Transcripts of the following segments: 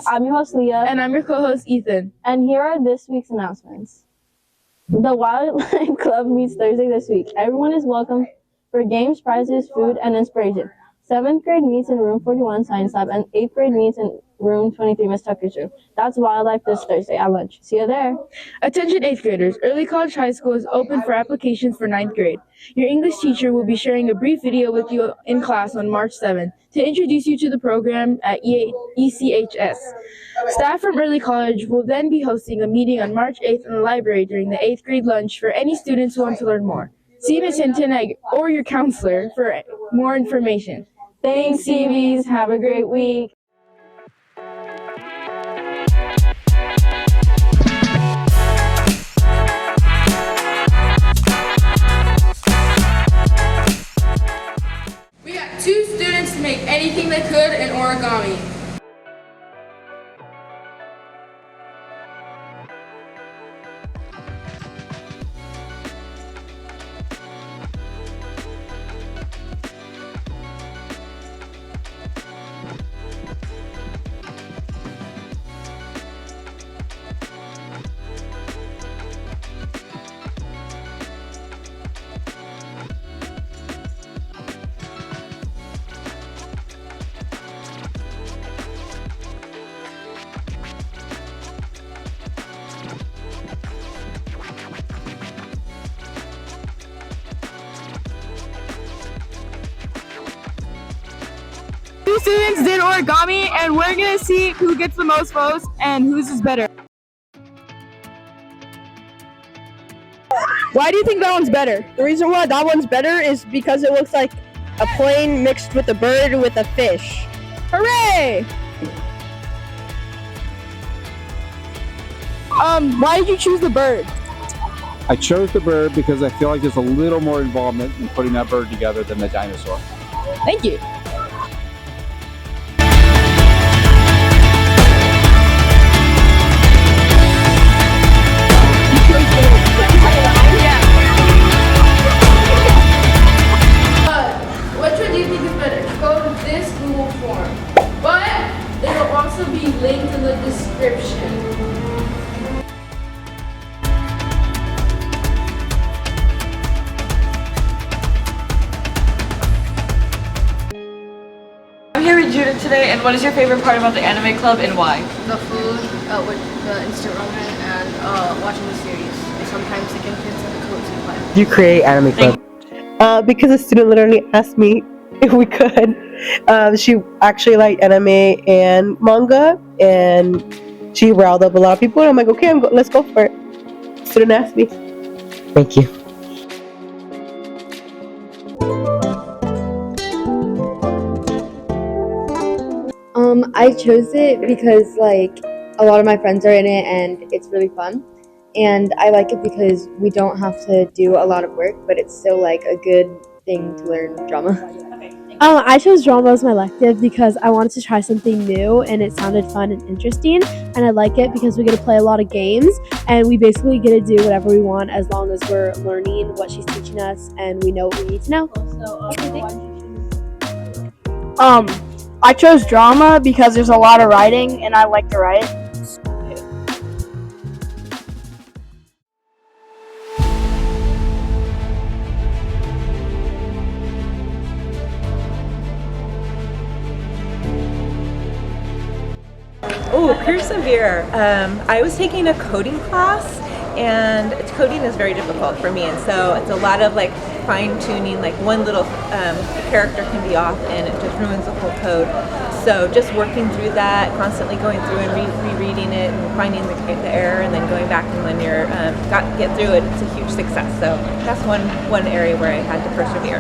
I'm your host, Leah. And I'm your co-host, Ethan. And here are this week's announcements. The Wildlife Club meets Thursday this week. Everyone is welcome for games, prizes, food, and inspiration. 7th grade meets in room 41 Science Lab, and 8th grade meets in room 23 Miss Tucker's room. That's Wildlife this Thursday at lunch. See you there. Attention 8th graders. Early College High School is open for applications for 9th grade. Your English teacher will be sharing a brief video with you in class on March 7th to introduce you to the program at ECHS. Staff from Early College will then be hosting a meeting on March 8th in the library during the 8th grade lunch for any students who want to learn more. See Ms. Hinton or your counselor for more information. Thanks, Seabees. Have a great week. We got 2 students to make anything they could in origami. Two students did origami, and we're gonna see who gets the most votes and whose is better. Why do you think that one's better? The reason why that one's better is because it looks like a plane mixed with a bird with a fish. Hooray! Why did you choose the bird? I chose the bird because I feel like there's a little more involvement in putting that bird together than the dinosaur. Thank you. Which one do you think is better? Go to this Google form, but it will also be linked in the description. I'm here with Judith today, and what is your favorite part about the anime club and why? The food with the instant ramen and watching the series. And sometimes the gift and the coats you buy. You create anime club? Because a student literally asked me if we could. She actually liked anime and manga, and she riled up a lot of people. And I'm like, okay, let's go for it. Student asked me. Thank you. I chose it because like a lot of my friends are in it and it's really fun, and I like it because we don't have to do a lot of work, but it's still like a good thing to learn drama. I chose drama as my elective because I wanted to try something new and it sounded fun and interesting, and I like it because we get to play a lot of games and we basically get to do whatever we want as long as we're learning what she's teaching us and we know what we need to know. I chose drama because there's a lot of writing and I like to write. Oh, persevere. I was taking a coding class, and coding is very difficult for me, and so it's a lot of like fine-tuning, like one little character can be off and it just ruins the whole code. So just working through that, constantly going through and rereading it and finding the error, and then going back, and when you're get through it, it's a huge success. So that's one area where I had to persevere.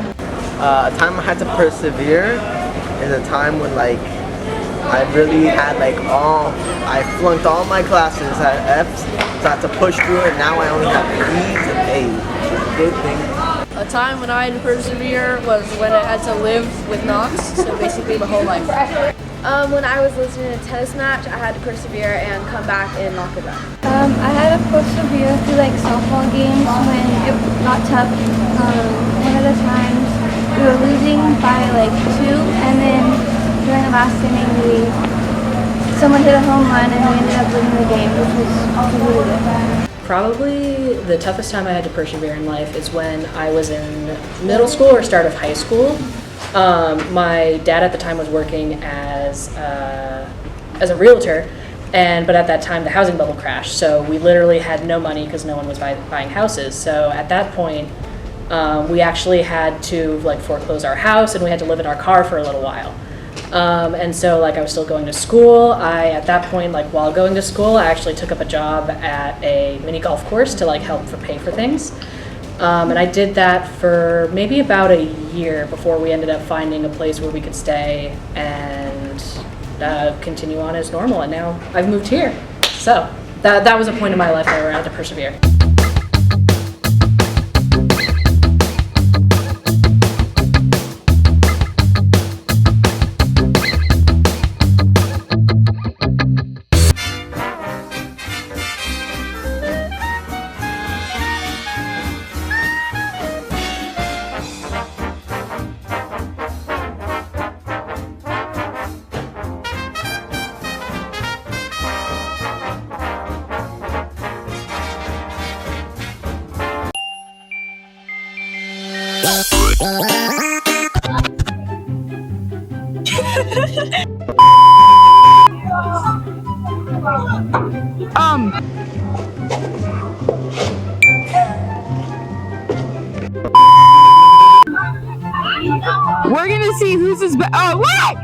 A time I had to persevere is a time when like I really had I flunked all my classes, I had F's, so I had to push through it. Now I only have B's and A's. Good thing. A time when I had to persevere was when I had to live with Knox, so basically my whole life. When I was listening to a tennis match, I had to persevere and come back and knock it back. I had to persevere through like softball games when it got tough. One of the times we were losing by like 2, and then during the last inning we someone hit a home run and we ended up winning the game, which was really good. Probably the toughest time I had to persevere in life is when I was in middle school or start of high school. My dad at the time was working as a realtor, but at that time the housing bubble crashed, so we literally had no money because no one was buying houses. So at that point, we actually had to like foreclose our house, and we had to live in our car for a little while. And so like I was still going to school. At that point, like while going to school, I actually took up a job at a mini golf course to like help pay for things. And I did that for maybe about a year before we ended up finding a place where we could stay and continue on as normal. And now I've moved here. So that was a point in my life where I had to persevere. We're gonna see who's this. Oh, what?